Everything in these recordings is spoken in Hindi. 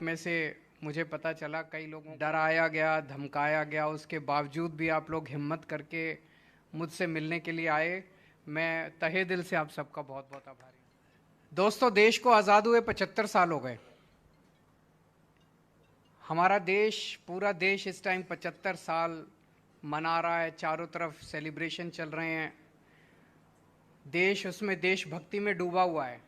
में से मुझे पता चला कई लोगों को डराया गया, धमकाया गया, उसके बावजूद भी आप लोग हिम्मत करके मुझसे मिलने के लिए आए। मैं तहे दिल से आप सबका बहुत बहुत आभारी हूँ। दोस्तों, देश को आज़ाद हुए 75 साल हो गए। हमारा देश, पूरा देश इस टाइम 75 साल मना रहा है। चारों तरफ सेलिब्रेशन चल रहे हैं। देश उसमें देशभक्ति में डूबा हुआ है।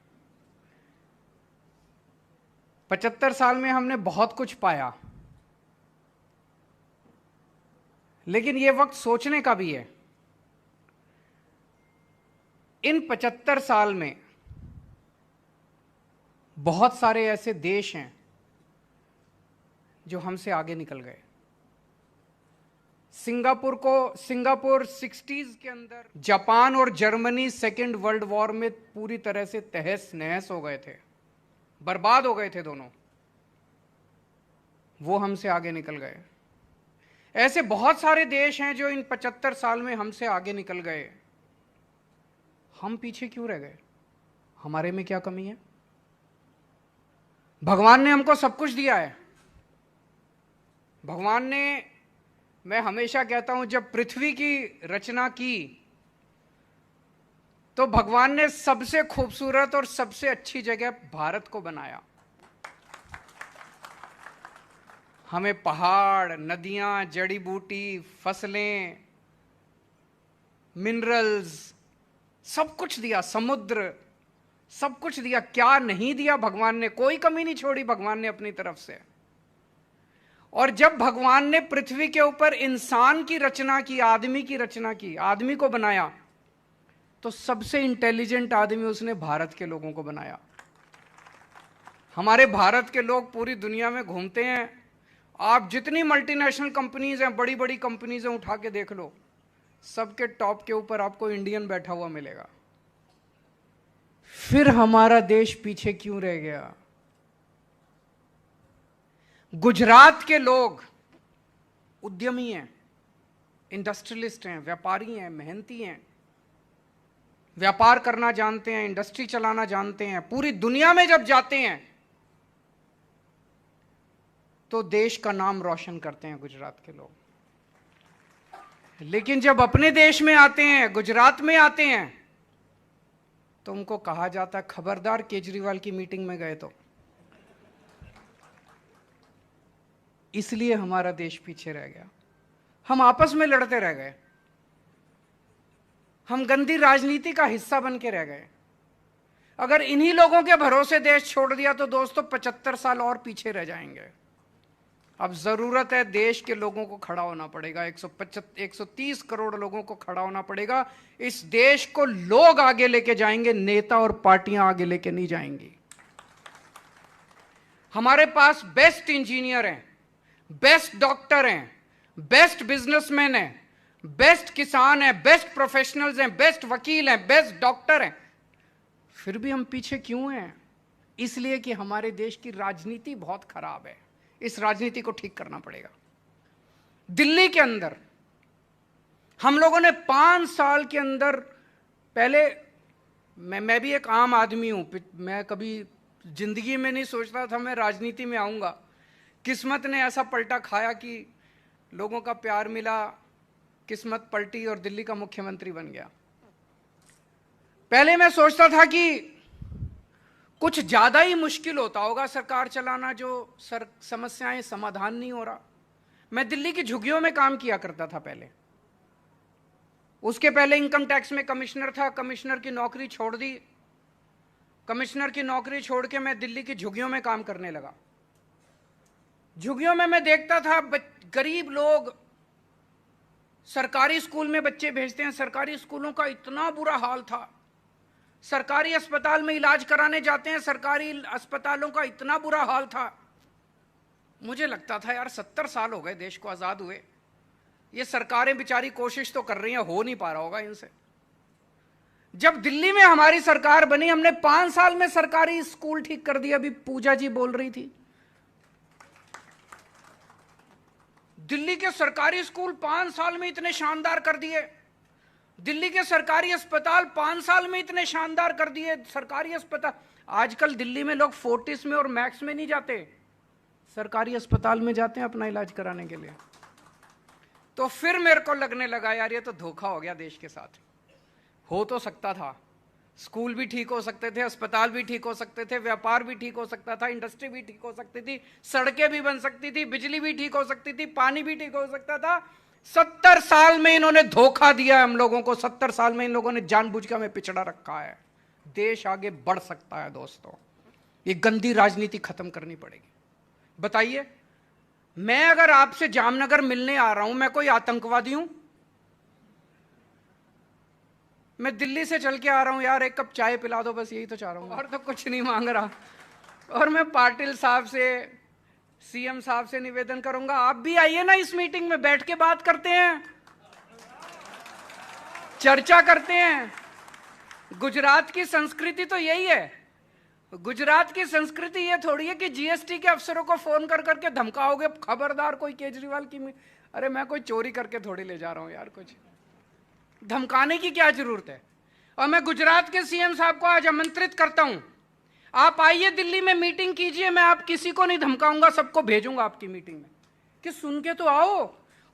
75 साल में हमने बहुत कुछ पाया, लेकिन ये वक्त सोचने का भी है। इन 75 साल में बहुत सारे ऐसे देश हैं जो हमसे आगे निकल गए। सिंगापुर 60s के अंदर, जापान और जर्मनी सेकेंड वर्ल्ड वॉर में पूरी तरह से तहस नहस हो गए थे, बर्बाद हो गए थे दोनों। वो हमसे आगे निकल गए। ऐसे बहुत सारे देश हैं जो इन 75 साल में हमसे आगे निकल गए। हम पीछे क्यों रह गए? हमारे में क्या कमी है? भगवान ने हमको सब कुछ दिया है। भगवान ने, मैं हमेशा कहता हूं, जब पृथ्वी की रचना की तो भगवान ने सबसे खूबसूरत और सबसे अच्छी जगह भारत को बनाया। हमें पहाड़, नदियां, जड़ी बूटी, फसलें, मिनरल्स, सब कुछ दिया, समुद्र, सब कुछ दिया। क्या नहीं दिया भगवान ने? कोई कमी नहीं छोड़ी भगवान ने अपनी तरफ से। और जब भगवान ने पृथ्वी के ऊपर इंसान की रचना की, आदमी की रचना की, आदमी को बनाया, तो सबसे इंटेलिजेंट आदमी उसने भारत के लोगों को बनाया। हमारे भारत के लोग पूरी दुनिया में घूमते हैं। आप जितनी मल्टीनेशनल कंपनीज हैं, बड़ी बड़ी कंपनीज हैं, उठा के देख लो, सबके टॉप के ऊपर आपको इंडियन बैठा हुआ मिलेगा। फिर हमारा देश पीछे क्यों रह गया? गुजरात के लोग उद्यमी हैं, इंडस्ट्रियलिस्ट हैं, व्यापारी हैं, मेहनती हैं, व्यापार करना जानते हैं, इंडस्ट्री चलाना जानते हैं। पूरी दुनिया में जब जाते हैं तो देश का नाम रोशन करते हैं गुजरात के लोग। लेकिन जब अपने देश में आते हैं, गुजरात में आते हैं, तो उनको कहा जाता है, खबरदार केजरीवाल की मीटिंग में गए तो। इसलिए हमारा देश पीछे रह गया। हम आपस में लड़ते रह गए। हम गंदी राजनीति का हिस्सा बन के रह गए। अगर इन्हीं लोगों के भरोसे देश छोड़ दिया तो दोस्तों 75 साल और पीछे रह जाएंगे। अब जरूरत है, देश के लोगों को खड़ा होना पड़ेगा। 130 करोड़ लोगों को खड़ा होना पड़ेगा। इस देश को लोग आगे लेके जाएंगे, नेता और पार्टियां आगे लेके नहीं जाएंगी। हमारे पास बेस्ट इंजीनियर हैं, बेस्ट डॉक्टर हैं, बेस्ट बिजनेसमैन हैं, बेस्ट किसान हैं, बेस्ट प्रोफेशनल्स हैं, बेस्ट वकील हैं, बेस्ट डॉक्टर हैं। फिर भी हम पीछे क्यों हैं? इसलिए कि हमारे देश की राजनीति बहुत खराब है। इस राजनीति को ठीक करना पड़ेगा। दिल्ली के अंदर हम लोगों ने 5 साल के अंदर, पहले मैं भी एक आम आदमी हूं, मैं कभी जिंदगी में नहीं सोचता था मैं राजनीति में आऊंगा। किस्मत ने ऐसा पलटा खाया कि लोगों का प्यार मिला, किस्मत पलटी और दिल्ली का मुख्यमंत्री बन गया। पहले मैं सोचता था कि कुछ ज्यादा ही मुश्किल होता होगा सरकार चलाना, जो समस्याएं समाधान नहीं हो रहा। मैं दिल्ली की झुग्गियों में काम किया करता था पहले। उसके पहले इनकम टैक्स में कमिश्नर था। कमिश्नर की नौकरी छोड़ दी। कमिश्नर की नौकरी छोड़ के मैं दिल्ली की झुग्गियों में काम करने लगा। झुग्गियों में मैं देखता था गरीब लोग सरकारी स्कूल में बच्चे भेजते हैं। सरकारी स्कूलों का इतना बुरा हाल था। सरकारी अस्पताल में इलाज कराने जाते हैं, सरकारी अस्पतालों का इतना बुरा हाल था। मुझे लगता था यार 70 साल हो गए देश को आजाद हुए, ये सरकारें बेचारी कोशिश तो कर रही हैं, हो नहीं पा रहा होगा इनसे। जब दिल्ली में हमारी सरकार बनी, हमने 5 साल में सरकारी स्कूल ठीक कर दिया। अभी पूजा जी बोल रही थी, दिल्ली के सरकारी स्कूल 5 साल में इतने शानदार कर दिए। दिल्ली के सरकारी अस्पताल 5 साल में इतने शानदार कर दिए। सरकारी अस्पताल, आजकल दिल्ली में लोग फोर्टिस में और मैक्स में नहीं जाते, सरकारी अस्पताल में जाते हैं अपना इलाज कराने के लिए। तो फिर मेरे को लगने लगा यार ये तो धोखा हो गया देश के साथ। हो तो सकता था, स्कूल भी ठीक हो सकते थे, अस्पताल भी ठीक हो सकते थे, व्यापार भी ठीक हो सकता था, इंडस्ट्री भी ठीक हो सकती थी, सड़कें भी बन सकती थी, बिजली भी ठीक हो सकती थी, पानी भी ठीक हो सकता था। 70 साल में इन्होंने धोखा दिया हम लोगों को। 70 साल में इन लोगों ने जानबूझ के हमें पिछड़ा रखा है। देश आगे बढ़ सकता है दोस्तों, ये गंदी राजनीति खत्म करनी पड़ेगी। बताइए, मैं अगर आपसे जामनगर मिलने आ रहा हूं, मैं कोई आतंकवादी हूं? मैं दिल्ली से चल के आ रहा हूं, यार एक कप चाय पिला दो, बस यही तो चाह रहा हूं, और तो कुछ नहीं मांग रहा। और मैं पाटिल साहब से, सीएम साहब से निवेदन करूंगा, आप भी आइए ना इस मीटिंग में, बैठ के बात करते हैं, चर्चा करते हैं। गुजरात की संस्कृति तो यही है। गुजरात की संस्कृति ये थोड़ी है कि जीएसटी के अफसरों को फोन कर करके धमकाओगे, खबरदार कोई केजरीवाल की। अरे मैं कोई चोरी करके थोड़ी ले जा रहा हूं यार, कुछ धमकाने की क्या जरूरत है। और मैं गुजरात के सीएम साहब को आज आमंत्रित करता हूं, आप आइए दिल्ली में मीटिंग कीजिए। मैं आप किसी को नहीं धमकाऊंगा, सबको भेजूंगा आपकी मीटिंग में, कि सुन के तो आओ।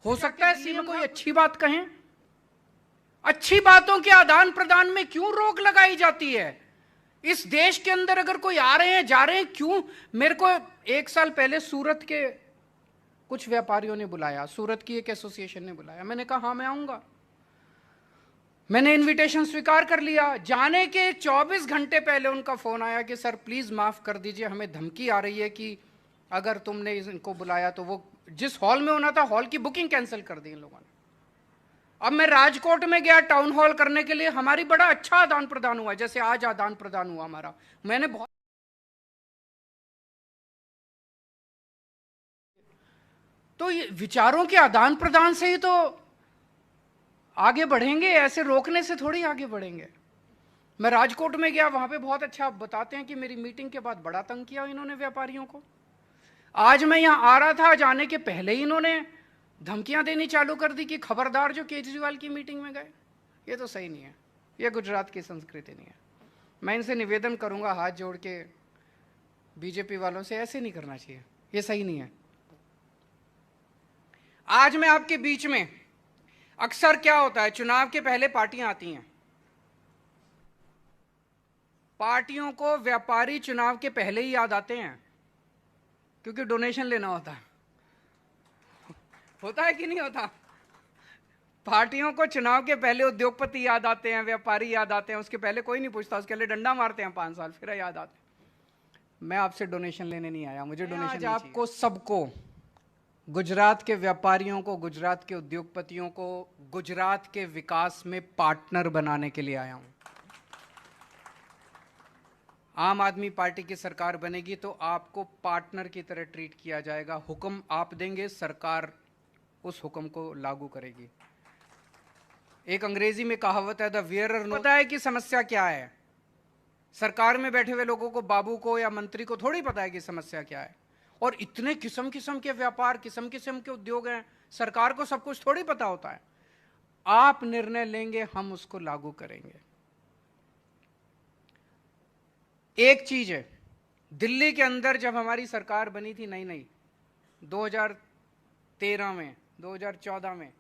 हो सकता है सीएम कोई अच्छी बात कहें। अच्छी बातों के आदान प्रदान में क्यों रोक लगाई जाती है? इस देश के अंदर अगर कोई आ रहे हैं, जा रहे हैं, क्यों? मेरे को 1 साल पहले सूरत के कुछ व्यापारियों ने बुलाया, सूरत की एक एसोसिएशन ने बुलाया। मैंने कहा हाँ मैं आऊंगा। मैंने इनविटेशन स्वीकार कर लिया। जाने के 24 घंटे पहले उनका फोन आया कि सर प्लीज माफ कर दीजिए, हमें धमकी आ रही है कि अगर तुमने इनको बुलाया तो वो जिस हॉल में होना था, हॉल की बुकिंग कैंसिल कर दी इन लोगों ने। अब मैं राजकोट में गया टाउन हॉल करने के लिए, हमारी बड़ा अच्छा आदान प्रदान हुआ, जैसे आज आदान प्रदान हुआ हमारा। मैंने बहुत, तो ये विचारों के आदान प्रदान से ही तो आगे बढ़ेंगे, ऐसे रोकने से थोड़ी आगे बढ़ेंगे। मैं राजकोट में गया, वहां पे बहुत अच्छा बताते हैं कि मेरी मीटिंग के बाद बड़ा तंग किया इन्होंने व्यापारियों को। आज मैं यहां आ रहा था, जाने के पहले ही इन्होंने धमकियां देनी चालू कर दी कि खबरदार जो केजरीवाल की मीटिंग में गए। ये तो सही नहीं है, ये गुजरात की संस्कृति नहीं है। मैं इनसे निवेदन करूंगा हाथ जोड़ के, बीजेपी वालों से, ऐसे नहीं करना चाहिए, ये सही नहीं है। आज मैं आपके बीच में, अक्सर क्या होता है, चुनाव के पहले पार्टियां आती हैं, पार्टियों को व्यापारी चुनाव के पहले ही याद आते हैं, क्योंकि डोनेशन लेना होता है कि नहीं होता? पार्टियों को चुनाव के पहले उद्योगपति याद आते हैं, व्यापारी याद आते हैं, उसके पहले कोई नहीं पूछता, उसके लिए डंडा मारते हैं 5 साल, फिर याद आते हैं। मैं आपसे डोनेशन लेने नहीं आया, मुझे डोनेशन नहीं चाहिए। आपको सबको, गुजरात के व्यापारियों को, गुजरात के उद्योगपतियों को, गुजरात के विकास में पार्टनर बनाने के लिए आया हूं। आम आदमी पार्टी की सरकार बनेगी तो आपको पार्टनर की तरह ट्रीट किया जाएगा। हुक्म आप देंगे, सरकार उस हुक्म को लागू करेगी। एक अंग्रेजी में कहावत है, द वेयरर नोज। पता है कि समस्या क्या है। सरकार में बैठे हुए लोगों को, बाबू को या मंत्री को थोड़ी पता है कि समस्या क्या है। और इतने किस्म किस्म के व्यापार, किस्म किस्म के उद्योग हैं, सरकार को सब कुछ थोड़ी पता होता है। आप निर्णय लेंगे, हम उसको लागू करेंगे। एक चीज है, दिल्ली के अंदर जब हमारी सरकार बनी थी नई नई, 2013 में, 2014 में,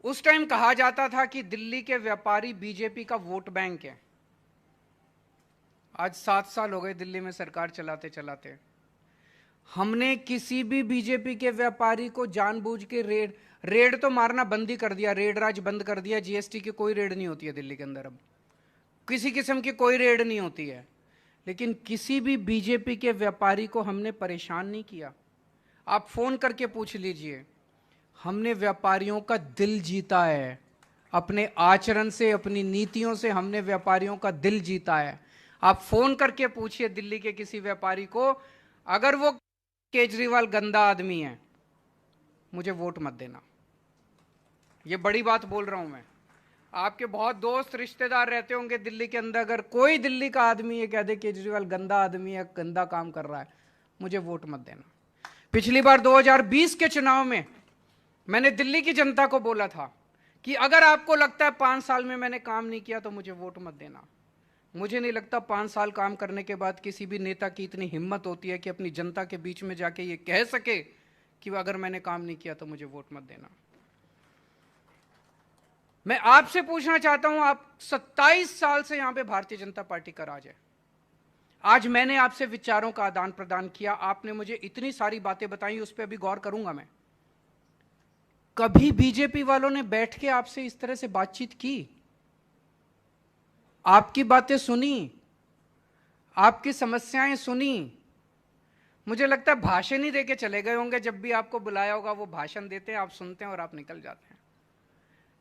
उस टाइम कहा जाता था कि दिल्ली के व्यापारी बीजेपी का वोट बैंक है। आज 7 साल हो गए दिल्ली में सरकार चलाते चलाते, हमने किसी भी बीजेपी के व्यापारी को जानबूझ के रेड तो मारना बंद ही कर दिया, रेड राज बंद कर दिया। जीएसटी की कोई रेड नहीं होती है दिल्ली के अंदर, अब किसी किस्म की कोई रेड नहीं होती है। लेकिन किसी भी बीजेपी के व्यापारी को हमने परेशान नहीं किया। आप फोन करके पूछ लीजिए, हमने व्यापारियों का दिल जीता है, अपने आचरण से, अपनी नीतियों से हमने व्यापारियों का दिल जीता है। आप फोन करके पूछिए दिल्ली के किसी व्यापारी को, अगर वो केजरीवाल गंदा आदमी है, मुझे वोट मत देना। ये बड़ी बात बोल रहा हूं मैं। आपके बहुत दोस्त रिश्तेदार रहते होंगे दिल्ली के अंदर, अगर कोई दिल्ली का आदमी ये कह दे केजरीवाल गंदा आदमी है, गंदा काम कर रहा है, मुझे वोट मत देना। पिछली बार 2020 के चुनाव में मैंने दिल्ली की जनता को बोला था कि अगर आपको लगता है 5 साल में मैंने काम नहीं किया तो मुझे वोट मत देना। मुझे नहीं लगता 5 साल काम करने के बाद किसी भी नेता की इतनी हिम्मत होती है कि अपनी जनता के बीच में जाके ये कह सके कि अगर मैंने काम नहीं किया तो मुझे वोट मत देना। मैं आपसे पूछना चाहता हूं, आप 27 साल से यहां पे भारतीय जनता पार्टी का राज है। आज मैंने आपसे विचारों का आदान प्रदान किया, आपने मुझे इतनी सारी बातें बताई, उस पर अभी गौर करूंगा मैं। कभी बीजेपी वालों ने बैठ के आपसे इस तरह से बातचीत की? आपकी बातें सुनी, आपकी समस्याएं सुनी? मुझे लगता है भाषण ही देके चले गए होंगे। जब भी आपको बुलाया होगा वो भाषण देते हैं, आप सुनते हैं और आप निकल जाते हैं।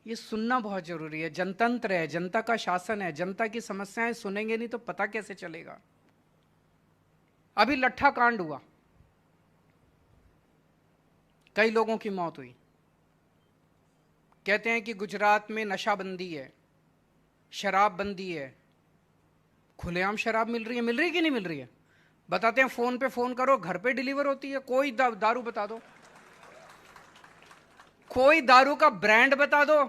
ये सुनना बहुत जरूरी है। जनतंत्र है, जनता का शासन है, जनता की समस्याएं सुनेंगे नहीं तो पता कैसे चलेगा। अभी लट्ठा कांड हुआ, कई लोगों की मौत हुई। कहते हैं कि गुजरात में नशाबंदी है, शराब बंदी है। खुलेआम शराब मिल रही है कि नहीं मिल रही है? बताते हैं, फोन पे फोन करो, घर पे डिलीवर होती है। कोई दारू बता दो, कोई दारू का ब्रांड बता दो।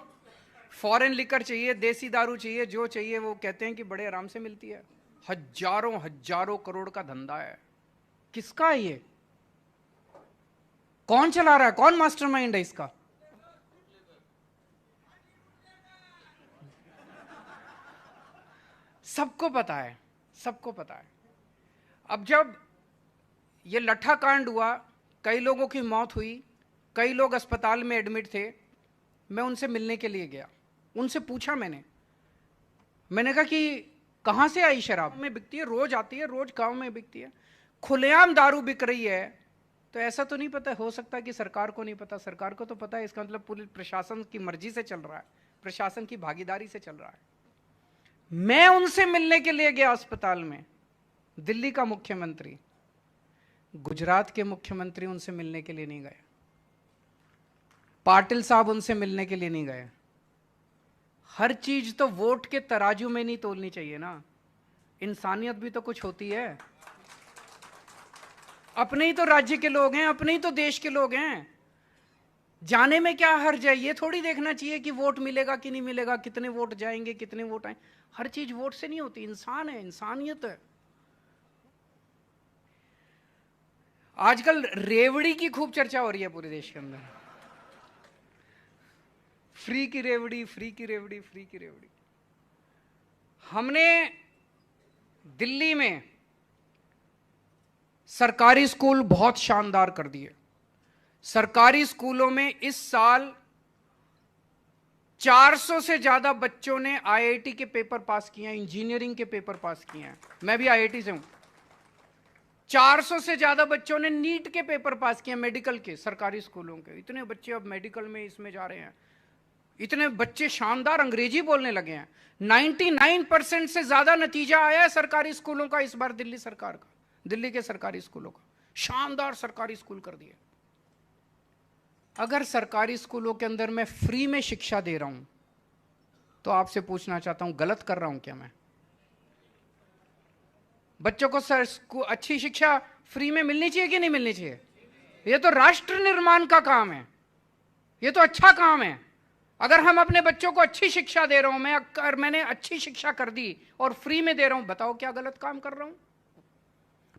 फॉरेन लिकर चाहिए, देसी दारू चाहिए, जो चाहिए वो कहते हैं कि बड़े आराम से मिलती है। हजारों हजारों करोड़ का धंधा है। किसका है ये? कौन चला रहा है? कौन मास्टरमाइंड है इसका? सबको पता है, सबको पता है। अब जब ये लट्ठा कांड हुआ, कई लोगों की मौत हुई, कई लोग अस्पताल में एडमिट थे। मैं उनसे मिलने के लिए गया, उनसे पूछा मैंने कहा कि कहां से आई शराब? में बिकती है, रोज आती है, रोज गांव में बिकती है। खुलेआम दारू बिक रही है, तो ऐसा तो नहीं पता हो सकता कि सरकार को नहीं पता? सरकार को तो पता है। इसका मतलब पूरी प्रशासन की मर्जी से चल रहा है, प्रशासन की भागीदारी से चल रहा है। मैं उनसे मिलने के लिए गया अस्पताल में, दिल्ली का मुख्यमंत्री, गुजरात के मुख्यमंत्री उनसे मिलने के लिए नहीं गए, पाटिल साहब उनसे मिलने के लिए नहीं गए। हर चीज तो वोट के तराजू में नहीं तोलनी चाहिए ना, इंसानियत भी तो कुछ होती है। अपने ही तो राज्य के लोग हैं, अपने ही तो देश के लोग हैं, जाने में क्या हर्ज है? ये थोड़ी देखना चाहिए कि वोट मिलेगा कि नहीं मिलेगा, कितने वोट जाएंगे, कितने वोट आए। हर चीज वोट से नहीं होती, इंसान है, इंसानियत है। आजकल रेवड़ी की खूब चर्चा हो रही है पूरे देश के अंदर। फ्री की रेवड़ी, फ्री की रेवड़ी, फ्री की रेवड़ी। हमने दिल्ली में सरकारी स्कूल बहुत शानदार कर दिए। सरकारी स्कूलों में इस साल 400 से ज्यादा बच्चों ने आईआईटी के पेपर पास किए हैं, इंजीनियरिंग के पेपर पास किए हैं। मैं भी आईआईटी से हूं। 400 से ज्यादा बच्चों ने नीट के पेपर पास किए, मेडिकल के, सरकारी स्कूलों के। इतने बच्चे अब मेडिकल में इसमें जा रहे हैं। इतने बच्चे शानदार अंग्रेजी बोलने लगे हैं। 99% से ज्यादा नतीजा आया है सरकारी स्कूलों का इस बार, दिल्ली सरकार का, दिल्ली के सरकारी स्कूलों का। शानदार सरकारी स्कूल कर दिए। अगर सरकारी स्कूलों के अंदर मैं फ्री में शिक्षा दे रहा हूं तो आपसे पूछना चाहता हूं, गलत कर रहा हूं क्या मैं? बच्चों को अच्छी शिक्षा फ्री में मिलनी चाहिए कि नहीं मिलनी चाहिए? यह तो राष्ट्र निर्माण का काम है, यह तो अच्छा काम है। अगर हम अपने बच्चों को अच्छी शिक्षा दे रहा हूं, मैंने अच्छी शिक्षा कर दी और फ्री में दे रहा हूं, बताओ क्या गलत काम कर रहा हूं?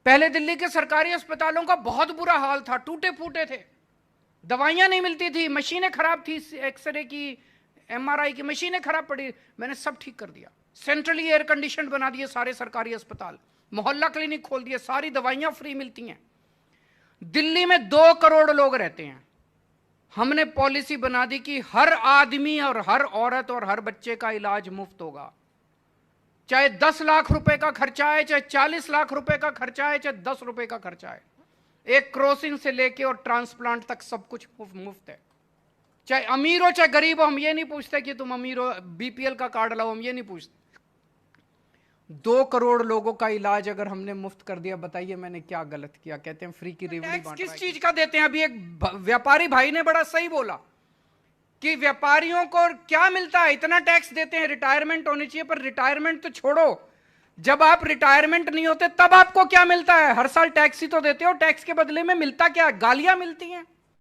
पहले दिल्ली के सरकारी अस्पतालों का बहुत बुरा हाल था, टूटे फूटे थे, दवाइयां नहीं मिलती थी, मशीनें खराब थी, एक्सरे की, एमआरआई की मशीनें खराब पड़ी। मैंने सब ठीक कर दिया। सेंट्रली एयर कंडीशन बना दिए सारे सरकारी अस्पताल, मोहल्ला क्लिनिक खोल दिए, सारी दवाइयां फ्री मिलती हैं। दिल्ली में 2 करोड़ लोग रहते हैं। हमने पॉलिसी बना दी कि हर आदमी और हर औरत और हर बच्चे का इलाज मुफ्त होगा। चाहे 10 लाख रुपए का खर्चा है, चाहे 40 लाख रुपए का खर्चा है, चाहे 10 रुपए का खर्चा है। एक क्रॉसिंग से लेके और ट्रांसप्लांट तक सब कुछ मुफ्त है। चाहे अमीर हो चाहे गरीब हो, हम ये नहीं पूछते कि तुम अमीर हो, बीपीएल का कार्ड लाओ, हम ये नहीं पूछते। 2 करोड़ लोगों का इलाज अगर हमने मुफ्त कर दिया, बताइए मैंने क्या गलत किया? कहते हैं फ्री की रेवड़ी बांट रहा है। किस चीज का देते हैं? अभी एक व्यापारी भाई ने बड़ा सही बोला कि व्यापारियों को क्या मिलता है, इतना टैक्स देते हैं, रिटायरमेंट होनी चाहिए। पर रिटायरमेंट तो छोड़ो, जब आप रिटायरमेंट नहीं होते तब आपको क्या मिलता है? हर साल टैक्स ही तो देते हो, टैक्स के बदले में मिलता क्या है? गालियां मिलती हैं।